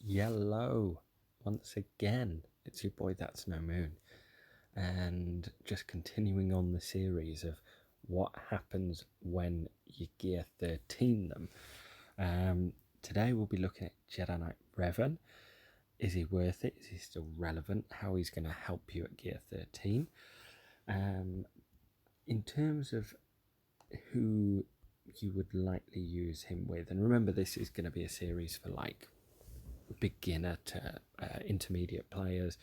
Yellow, once again. It's your boy That's No Moon, and just continuing on the series of what happens when you gear 13 them. Today we'll be looking at Jedi Knight Revan. Is he worth it? Is he still relevant? How he's going to help you at gear 13. In terms of who you would likely use him with, and remember this is going to be a series for like beginner to intermediate players,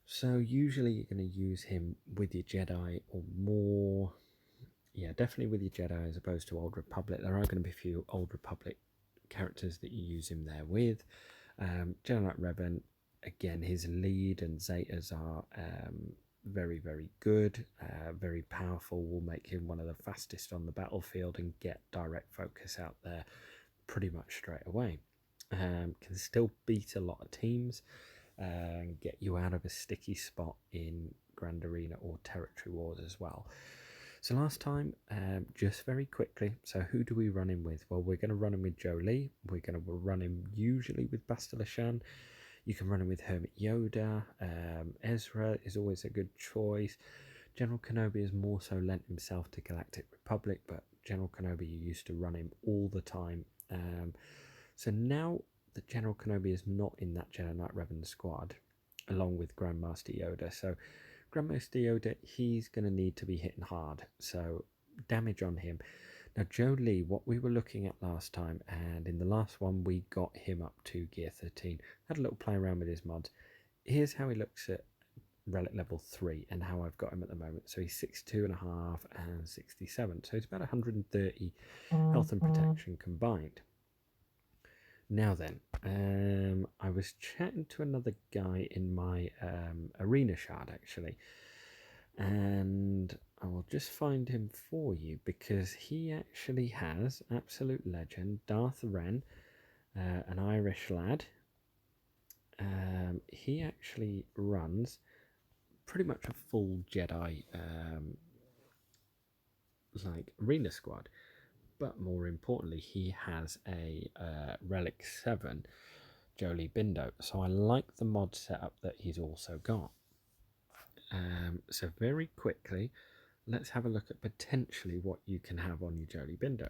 so usually you're going to use him with your Jedi or more. Yeah, definitely with your Jedi as opposed to Old Republic. There are going to be a few Old Republic characters that you use him there with. Jedi Knight Revan, again, his lead and Zetas are very, very good, very powerful, will make him one of the fastest on the battlefield and get direct focus out there pretty much straight away. Can still beat a lot of teams and get you out of a sticky spot in Grand Arena or Territory Wars as well. So last time, just very quickly, so who do we run him with? Well, we're going to run him with Jolee. We're going to run him usually with Bastila Shan. You can run him with Hermit Yoda. Ezra is always a good choice. General Kenobi has more so lent himself to Galactic Republic, but General Kenobi, you used to run him all the time. So now that General Kenobi is not in that Jedi Knight Revan squad, along with Grandmaster Yoda. So Grandmaster Yoda, he's going to need to be hitting hard. So damage on him. Now Jolee, what we were looking at last time, and in the last one we got him up to gear 13. Had a little play around with his mods. Here's how he looks at relic level 3 and how I've got him at the moment. So he's 62.5 and 67. So he's about 130 health and protection combined. Now then, I was chatting to another guy in my arena shard actually, and I will just find him for you because he actually has absolute legend Darth Ren, an Irish lad. He actually runs pretty much a full Jedi like arena squad. But more importantly, he has a Relic 7 Jolee Bindo. So I like the mod setup that he's also got. So very quickly, let's have a look at potentially what you can have on your Jolee Bindo.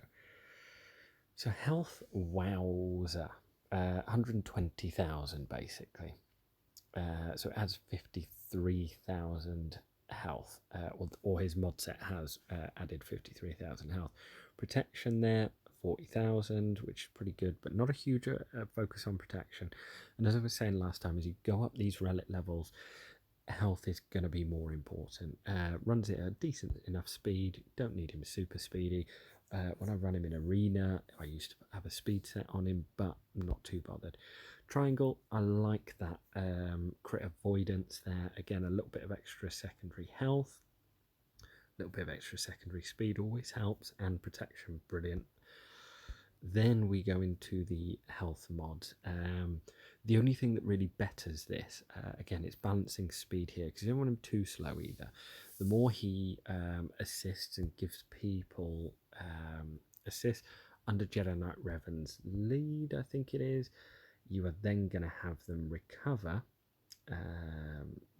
So health, wowza, 120,000 basically. So it adds 53,000 health, or his mod set has added 53,000 health. Protection there, 40,000, which is pretty good, but not a huge focus on protection. And as I was saying last time, as you go up these relic levels, health is going to be more important. Runs it at a decent enough speed, don't need him super speedy. When I run him in arena, I used to have a speed set on him, but I'm not too bothered. Triangle, I like that crit avoidance there. Again, a little bit of extra secondary health, a little bit of extra secondary speed always helps, and protection, brilliant. Then we go into the health mods. The only thing that really betters this, again, it's balancing speed here, because you don't want him too slow either. The more he assists and gives people assists under Jedi Knight Revan's lead, I think it is, you are then going to have them recover.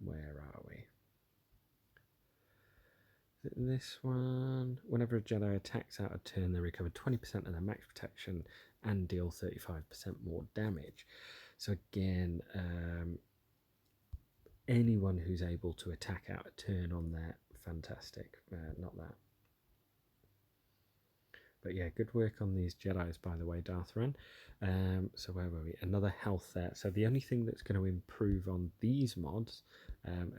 Where are we? This one, whenever a Jedi attacks out a turn, they recover 20% of their max protection and deal 35% more damage. So again, anyone who's able to attack out a turn on that, fantastic. Not that. But yeah, good work on these Jedis, by the way, Darth Ren. So where were we? Another health there. So the only thing that's going to improve on these mods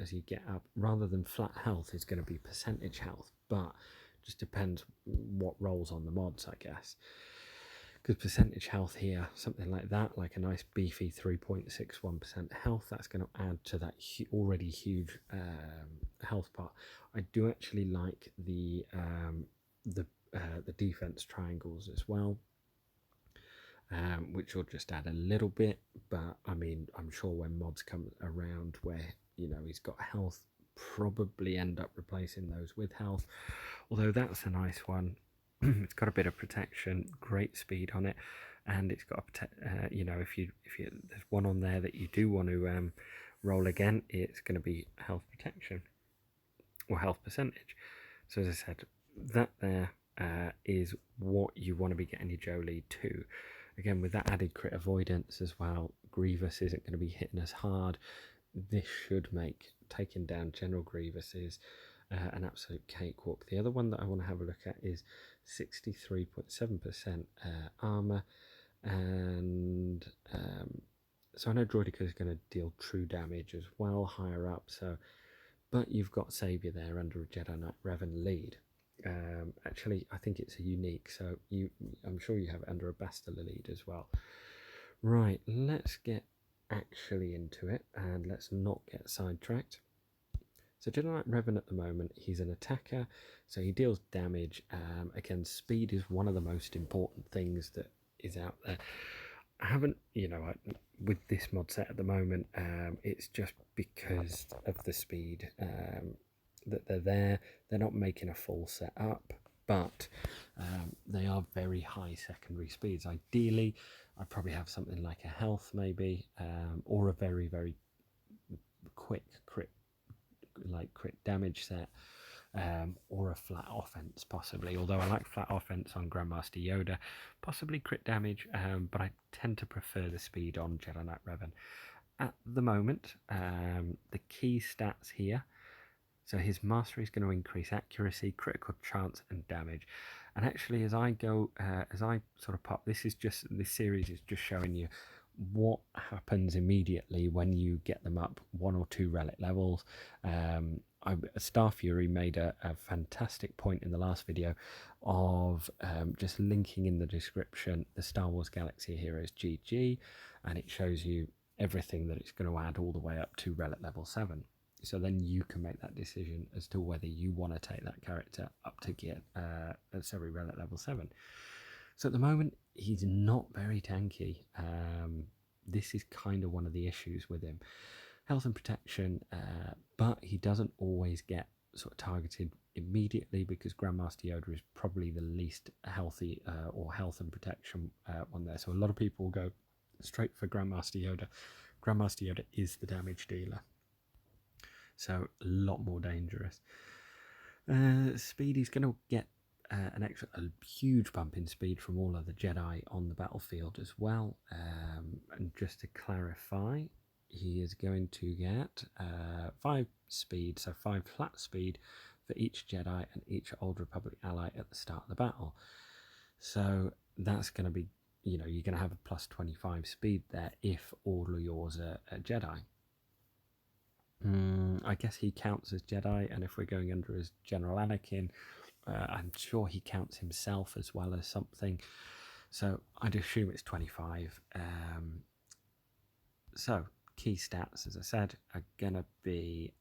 as you get up, rather than flat health, is going to be percentage health. But just depends what rolls on the mods, I guess. Because percentage health here, something like that, like a nice beefy 3.61% health, that's going to add to that already huge health part. I do actually like the defense triangles as well, which will just add a little bit, but I mean, I'm sure when mods come around where, you know, he's got health, probably end up replacing those with health, although that's a nice one. It's got a bit of protection, great speed on it. and it's got you know, if you there's one on there that you do want to roll again, it's going to be health protection or health percentage. So as I said, that there is what you want to be getting your Jolie to. Again, with that added crit avoidance as well, Grievous isn't going to be hitting us hard. This should make taking down General Grievous is an absolute cakewalk. The other one that I want to have a look at is 63.7% armor, and so I know Droideka is going to deal true damage as well higher up. So, but you've got Saviour there under a Jedi Knight Revan lead. Actually, I think it's a unique, so I'm sure you have it under a Bastila lead as well. Right, let's get actually into it, and let's not get sidetracked. So Jedi Knight Revan at the moment, he's an attacker, so he deals damage. Again, speed is one of the most important things that is out there. I haven't, you know, with this mod set at the moment, it's just because of the speed that they're there. They're not making a full set up, but they are very high secondary speeds. Ideally, I'd probably have something like a health maybe, or a very, very quick crit damage set, or a flat offense possibly, although I like flat offense on Grandmaster Yoda, possibly crit damage, but I tend to prefer the speed on Jedi Knight Revan. At the moment, the key stats here, so his mastery is going to increase accuracy, critical chance and damage. And actually, as I sort of pop, this series is just showing you what happens immediately when you get them up 1 or 2 relic levels. Star Fury made a fantastic point in the last video of just linking in the description the Star Wars Galaxy Heroes GG, and it shows you everything that it's going to add all the way up to relic level 7. So then you can make that decision as to whether you want to take that character up to gear, relic level 7. So at the moment, he's not very tanky. This is kind of one of the issues with him. Health and protection, but he doesn't always get sort of targeted immediately because Grandmaster Yoda is probably the least healthy or health and protection one there. So a lot of people will go straight for Grandmaster Yoda. Grandmaster Yoda is the damage dealer, so a lot more dangerous. Speed, he's going to get a huge bump in speed from all of the Jedi on the battlefield as well. And just to clarify, he is going to get 5 speed, so 5 flat speed for each Jedi and each Old Republic ally at the start of the battle. So that's going to be, you know, you're going to have a plus 25 speed there if all of yours are Jedi. I guess he counts as Jedi, and if we're going under as General Anakin, I'm sure he counts himself as well as something. So I'd assume it's 25. So key stats, as I said, are going to be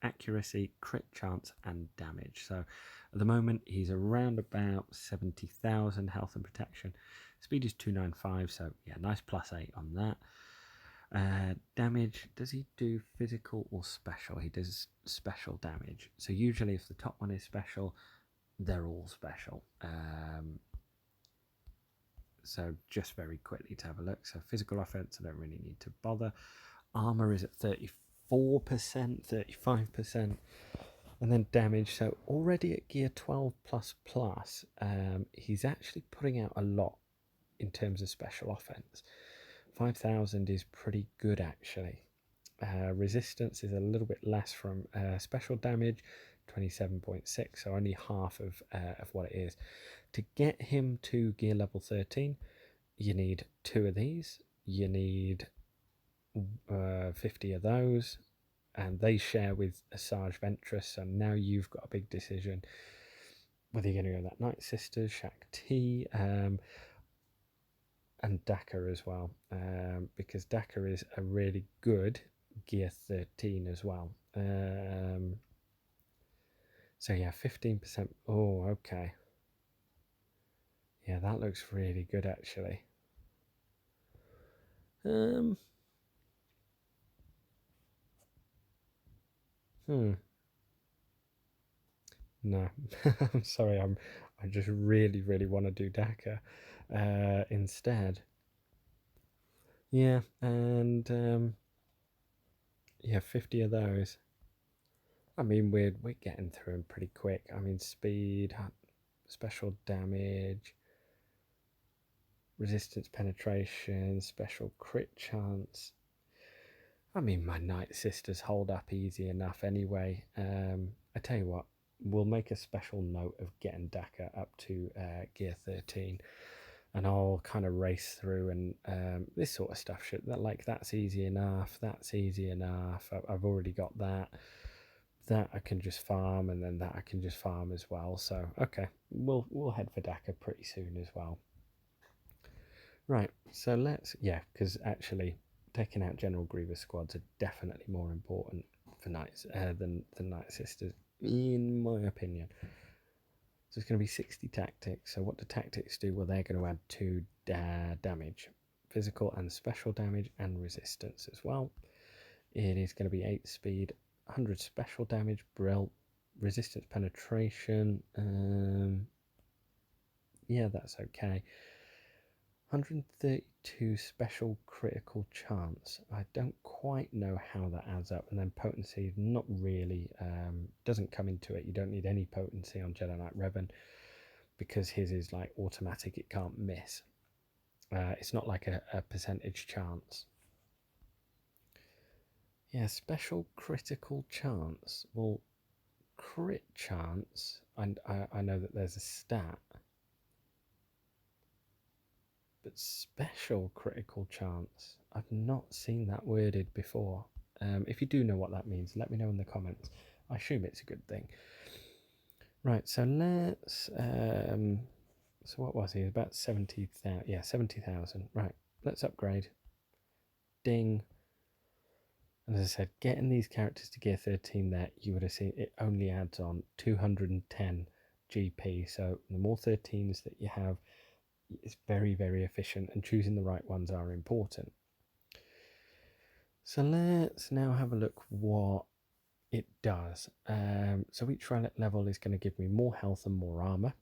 accuracy, crit chance, and damage. So at the moment, he's around about 70,000 health and protection. Speed is 295, so yeah, nice +8 on that. Damage, does he do physical or special? He does special damage. So usually if the top one is special, they're all special. So just very quickly to have a look. So physical offense, I don't really need to bother. Armor is at 34%, 35%. And then damage, so already at gear 12++, he's actually putting out a lot in terms of special offense. 5,000 is pretty good actually. Resistance is a little bit less from special damage, 27.6, so only half of what it is. To get him to gear level 13, you need 2 of these, you need 50 of those, and they share with Asajj Ventress, so now you've got a big decision whether you're going to go that Night Sisters, Shak T, and Dakar as well, because Dakar is a really good gear 13 as well. So yeah, 15%. Oh, okay. Yeah, that looks really good actually. No, I'm sorry. I just really want to do Dakar. instead. Yeah, and yeah, 50 of those. I mean, we're getting through them pretty quick. I mean, speed, special damage, resistance penetration, special crit chance. I mean, my Night Sisters hold up easy enough anyway. I tell you what, we'll make a special note of getting Daka up to gear 13, and I'll kind of race through and this sort of stuff. That's easy enough. That's easy enough. I've already got that. That I can just farm, and then that I can just farm as well. So okay, we'll head for Daka pretty soon as well. Right, so because actually taking out General Grievous squads are definitely more important for Knights than Night Sisters, in my opinion. So it's going to be 60 tactics. So what do tactics do? Well, they're going to add 2 damage, physical and special damage, and resistance as well. It is going to be 8 speed, 100 special damage, brill, resistance penetration. Yeah, that's okay. 132 special critical chance. I don't quite know how that adds up. And then potency, not really, doesn't come into it. You don't need any potency on Jedi Knight Revan because his is like automatic, it can't miss. It's not like a percentage chance. Yeah, special critical chance. Well, crit chance, and I know that there's a stat. But special critical chance, I've not seen that worded before. If you do know what that means, let me know in the comments. I assume it's a good thing. Right, so let's so what was he? About 70,000. Yeah, 70,000. Right, let's upgrade. Ding. And as I said, getting these characters to gear 13 there, you would have seen it only adds on 210 GP. So the more 13s that you have, it's very, very efficient, and choosing the right ones are important. So let's now have a look what it does. So each relic level is going to give me more health and more armor.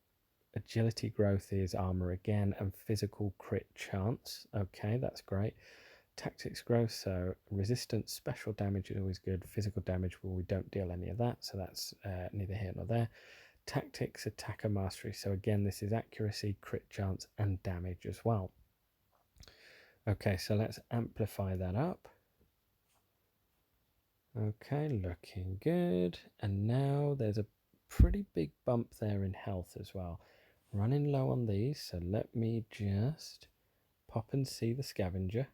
Agility growth is armor again, and physical crit chance. Okay, that's great. Tactics growth, so resistance, special damage is always good. Physical damage, well, we don't deal any of that, so that's neither here nor there. Tactics, attacker mastery, so again this is accuracy, crit chance, and damage as well. Okay, so let's amplify that up. Okay, looking good. And now there's a pretty big bump there in health as well. Running low on these, so let me just pop and see the scavenger.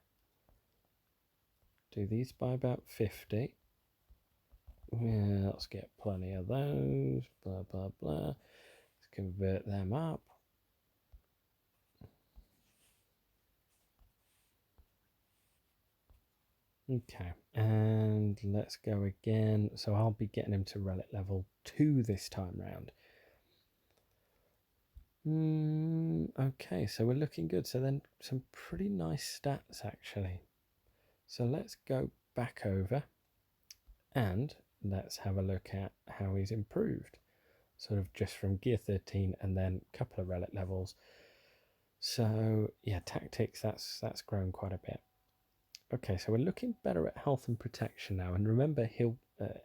Do these by about 50. Yeah, let's get plenty of those. Blah, blah, blah. Let's convert them up. Okay, and let's go again. So I'll be getting him to relic level 2 this time round. Okay, so we're looking good. So then some pretty nice stats actually. So let's go back over and let's have a look at how he's improved. Sort of just from gear 13 and then a couple of relic levels. So yeah, tactics, that's grown quite a bit. Okay, so we're looking better at health and protection now. And remember, he'll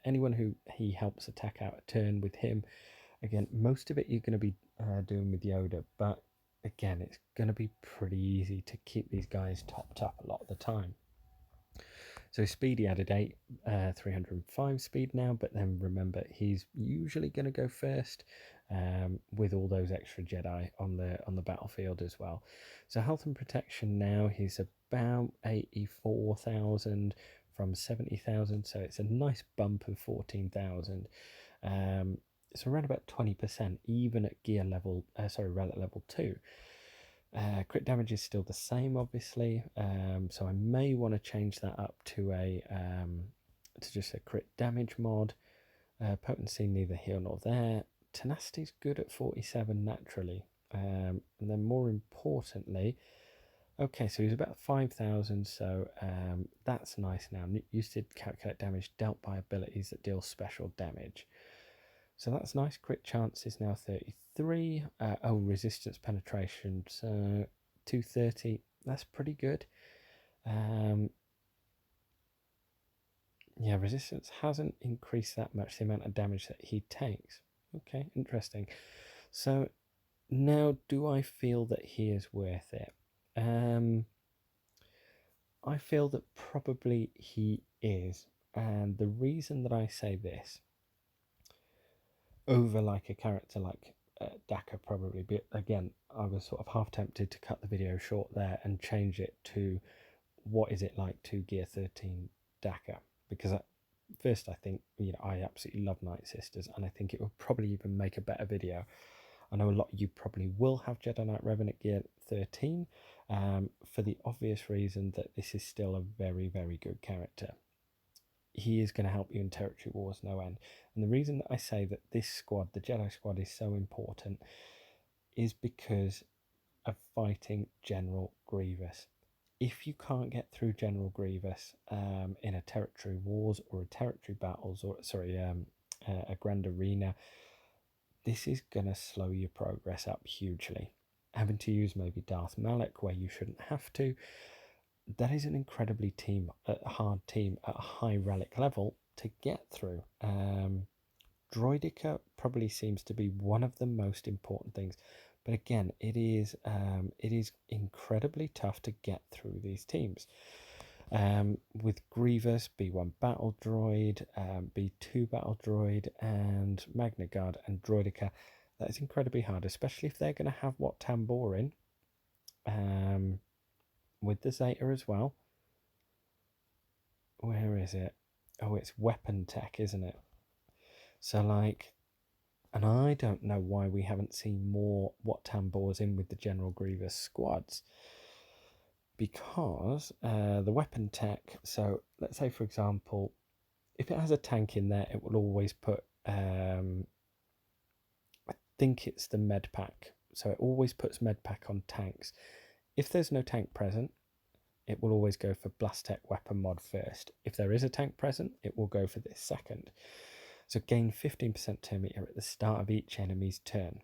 anyone who he helps attack out a turn with him, again, most of it you're going to be doing with Yoda, but again, it's going to be pretty easy to keep these guys topped up a lot of the time. So speed, he added 8, 305 speed now, but then remember, he's usually going to go first with all those extra Jedi on the battlefield as well. So health and protection now, he's about 84,000 from 70,000, so it's a nice bump of 14,000. It's around about 20%, even at gear level, relic level 2. Crit damage is still the same, obviously, so I may want to change that up to just a crit damage mod. Potency neither here nor there. Tenacity is good at 47 naturally, and then more importantly, okay, so he's about 5,000, so that's nice now. Used to calculate damage dealt by abilities that deal special damage. So that's nice. Crit chance is now 33. Oh, resistance penetration, so 230. That's pretty good. Yeah, resistance hasn't increased that much, the amount of damage that he takes. Okay, interesting. So now, do I feel that he is worth it? I feel that probably he is. And the reason that I say this over like a character like Daka probably, but again, I was sort of half tempted to cut the video short there and change it to what is it like to Gear 13 Daka, because first I think, you know, I absolutely love Night Sisters, and I think it would probably even make a better video. I know a lot of you probably will have Jedi Knight Revan at Gear 13, for the obvious reason that this is still a very, very good character. He is going to help you in territory wars no end. And the reason that I say that this squad, the Jedi squad, is so important is because of fighting General Grievous. If you can't get through General Grievous in a territory wars or a territory battles, or sorry, a grand arena, this is going to slow your progress up hugely. Having to use maybe Darth Malak where you shouldn't have to, that is an incredibly hard team at a high relic level to get through. Droidica probably seems to be one of the most important things, but again, it is incredibly tough to get through these teams. With Grievous, B1 Battle Droid, B2 Battle Droid, and Magna Guard and Droidica, that is incredibly hard, especially if they're going to have Wat Tambor in, with the Zeta as well. Where is it? Oh, it's weapon tech, isn't it? So, like, and I don't know why we haven't seen more Wat Tambors in with the General Grievous squads. Because the weapon tech, so let's say, for example, if it has a tank in there, it will always put, I think it's the med pack. So it always puts med pack on tanks. If there's no tank present, it will always go for Blast Tech weapon mod first. If there is a tank present, it will go for this second. So gain 15% turn meter at the start of each enemy's turn.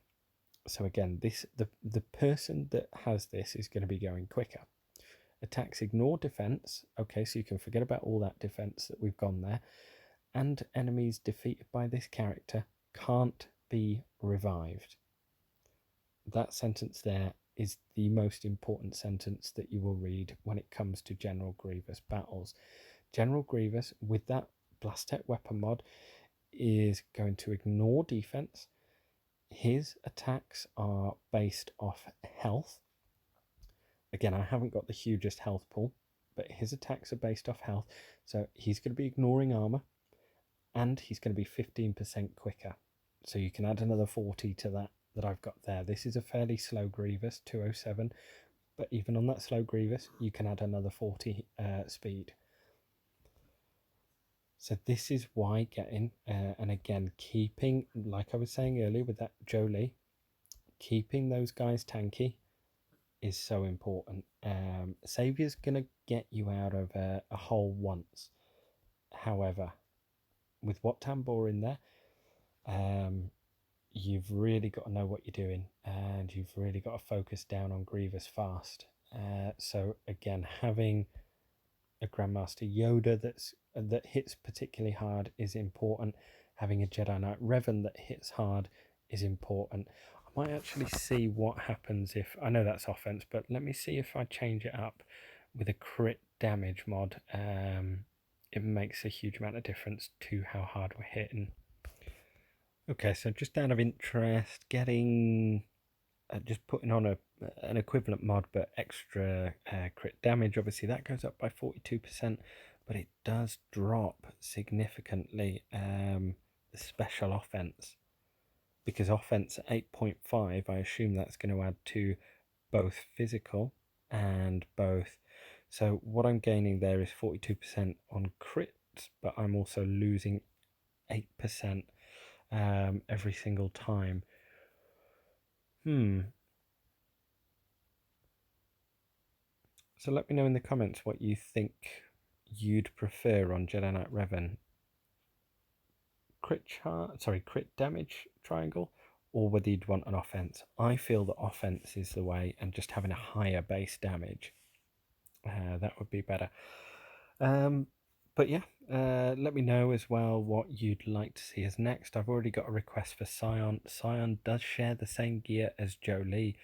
So again, the person that has this is going to be going quicker. Attacks ignore defense. Okay, so you can forget about all that defense that we've gone there. And enemies defeated by this character can't be revived. That sentence there is the most important sentence that you will read when it comes to General Grievous battles. General Grievous, with that Blast Tech weapon mod, is going to ignore defense. His attacks are based off health. Again, I haven't got the hugest health pool, but his attacks are based off health. So he's going to be ignoring armor, and he's going to be 15% quicker. So you can add another 40 to that I've got there. This is a fairly slow Grievous, 207, but even on that slow Grievous, you can add another 40 speed. So this is why getting, and again, keeping, like I was saying earlier with that Jolie, keeping those guys tanky is so important. Saviour's going to get you out of a hole once. However, with Wat Tambor in there, you've really got to know what you're doing, and you've really got to focus down on Grievous fast. So again, having a Grandmaster Yoda that hits particularly hard is important. Having a Jedi Knight Revan that hits hard is important. I might actually see what happens if, I know that's offense, but let me see if I change it up with a crit damage mod. It makes a huge amount of difference to how hard we're hitting. Okay, so just out of interest, getting just putting on an equivalent mod but extra crit damage, obviously that goes up by 42%, but it does drop significantly the special offense, because offense at 8.5, I assume that's going to add to both physical and both. So what I'm gaining there is 42% on crits, but I'm also losing 8% every single time. So let me know in the comments what you think you'd prefer on Jedi Knight Revan. crit damage triangle, or whether you'd want an offense. I feel that offense is the way, and just having a higher base damage, that would be better. But yeah, let me know as well what you'd like to see as next. I've already got a request for Scion. Scion does share the same gear as Jolie,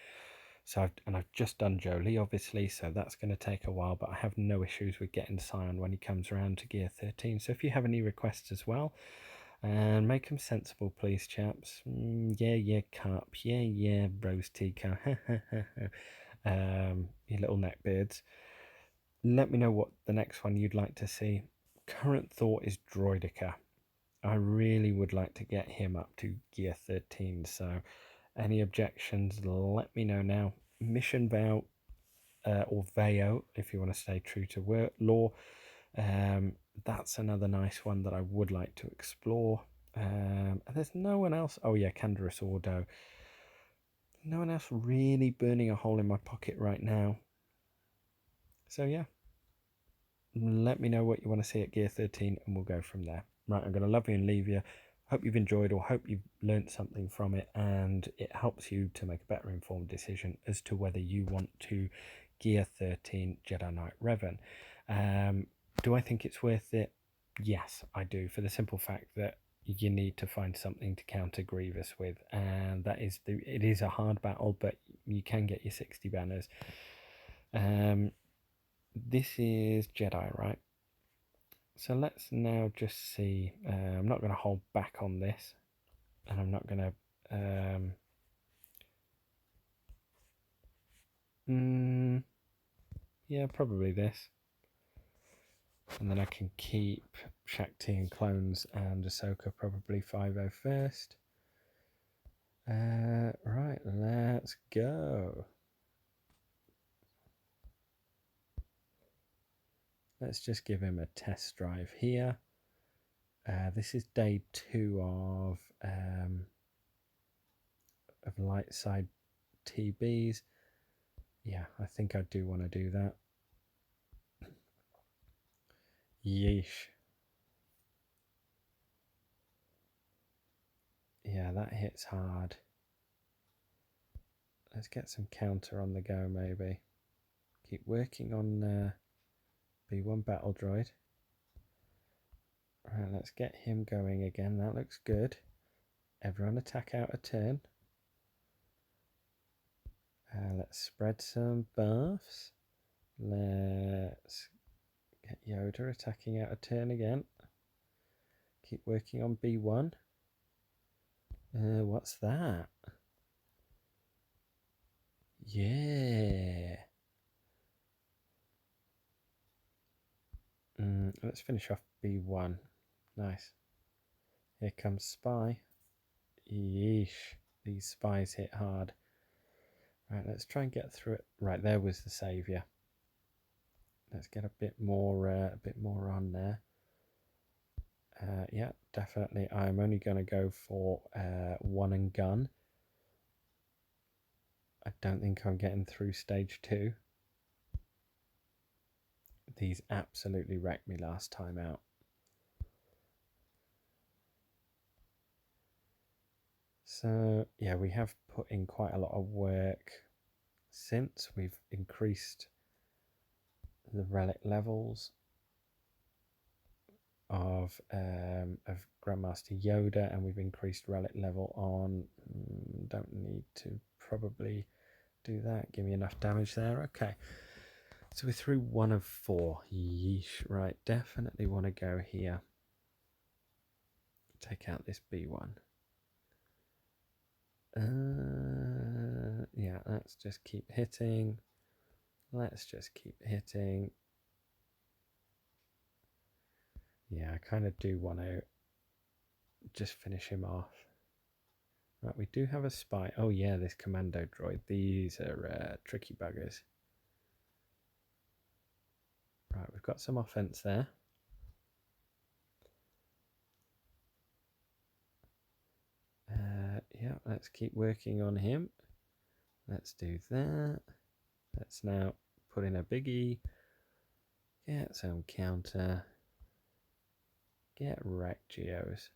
so I've just done Jolie, obviously, so that's going to take a while, but I have no issues with getting Scion when he comes around to gear 13. So if you have any requests as well, and make them sensible, please, chaps. Yeah, Carp. Yeah, Rose Tika. You little neckbeards. Let me know what the next one you'd like to see. Current thought is Droidica. I really would like to get him up to gear 13, so any objections, let me know now. Mission Vow, or Veo, if you want to stay true to law. That's another nice one that I would like to explore. And there's no one else. Oh yeah, Canderous Ordo. No one else really burning a hole in my pocket right now. So yeah, let me know what you want to see at gear 13 and we'll go from there. Right, I'm going to love you and leave you. Hope you've enjoyed, or hope you've learnt something from it, and it helps you to make a better informed decision as to whether you want to gear 13 Jedi Knight Revan. Do I think it's worth it? Yes, I do, for the simple fact that you need to find something to counter Grievous with, and it is a hard battle, but you can get your 60 banners. This is Jedi, right? So let's now just see. I'm not going to hold back on this, and I'm not going to yeah, probably this, and then I can keep Shakti and Clones and Ahsoka probably 5-0 first. Right, let's go. Let's just give him a test drive here. This is day 2 of light side TBs. Yeah, I think I do want to do that. Yeesh. Yeah, that hits hard. Let's get some counter on the go, maybe. Keep working on B1 Battle Droid. Right, let's get him going again. That looks good. Everyone attack out a turn. Let's spread some buffs. Let's get Yoda attacking out a turn again. Keep working on B1. What's that? Yeah. Let's finish off B1. Nice. Here comes Spy. Yeesh. These spies hit hard. Right, let's try and get through it. Right, there was the saviour. Let's get a bit more on there. Yeah, definitely. I'm only going to go for one and gun. I don't think I'm getting through stage 2. These absolutely wrecked me last time out. So yeah, we have put in quite a lot of work since we've increased the relic levels of Grandmaster Yoda, and we've increased relic level on. Don't need to probably do that. Give me enough damage there. Okay, so we're through 1 of 4. Yeesh. Right, definitely want to go here. Take out this B1. Yeah, let's just keep hitting. Let's just keep hitting. Yeah, I kind of do want to just finish him off. Right, we do have a spy. Oh yeah, this commando droid. These are tricky buggers. Right, we've got some offense there. Yeah, let's keep working on him. Let's do that. Let's now put in a biggie. Get some counter. Get wrecked, Geos.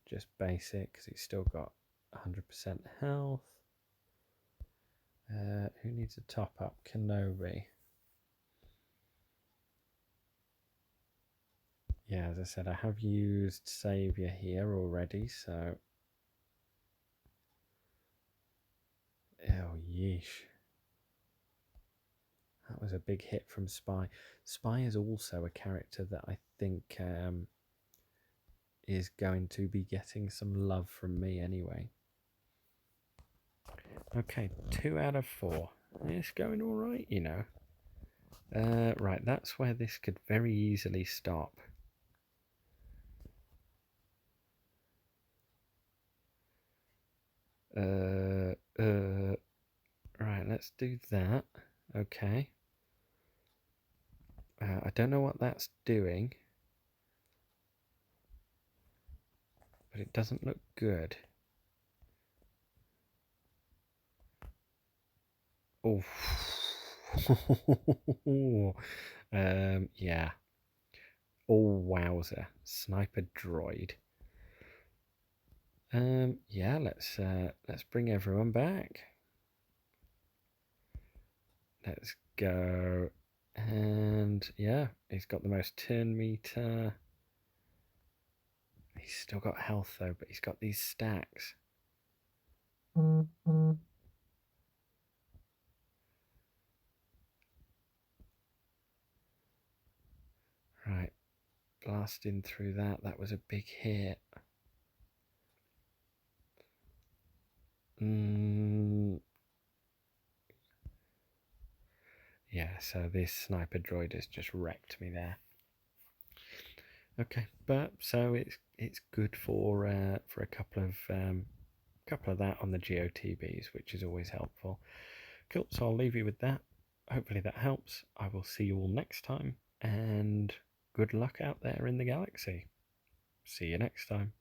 just basic because he's still got 100% health. Who needs a top up? Kenobi. Yeah, as I said, I have used Saviour here already, so... Oh, yeesh. That was a big hit from Spy. Spy is also a character that I think is going to be getting some love from me anyway. Okay, 2 out of 4. It's going alright, you know. Right, that's where this could very easily stop. Right, let's do that. Okay. I don't know what that's doing, but it doesn't look good. Oh. Yeah. Oh, wowzer. Sniper droid. Yeah, let's bring everyone back. Let's go. And yeah, he's got the most turn meter. He's still got health though, but he's got these stacks. Right, blasting through that. That was a big hit. Yeah, so this sniper droid has just wrecked me there. Okay, but so it's good for a couple of that on the GOTBs, which is always helpful. Cool. So I'll leave you with that. Hopefully that helps. I will see you all next time, and good luck out there in the galaxy. See you next time.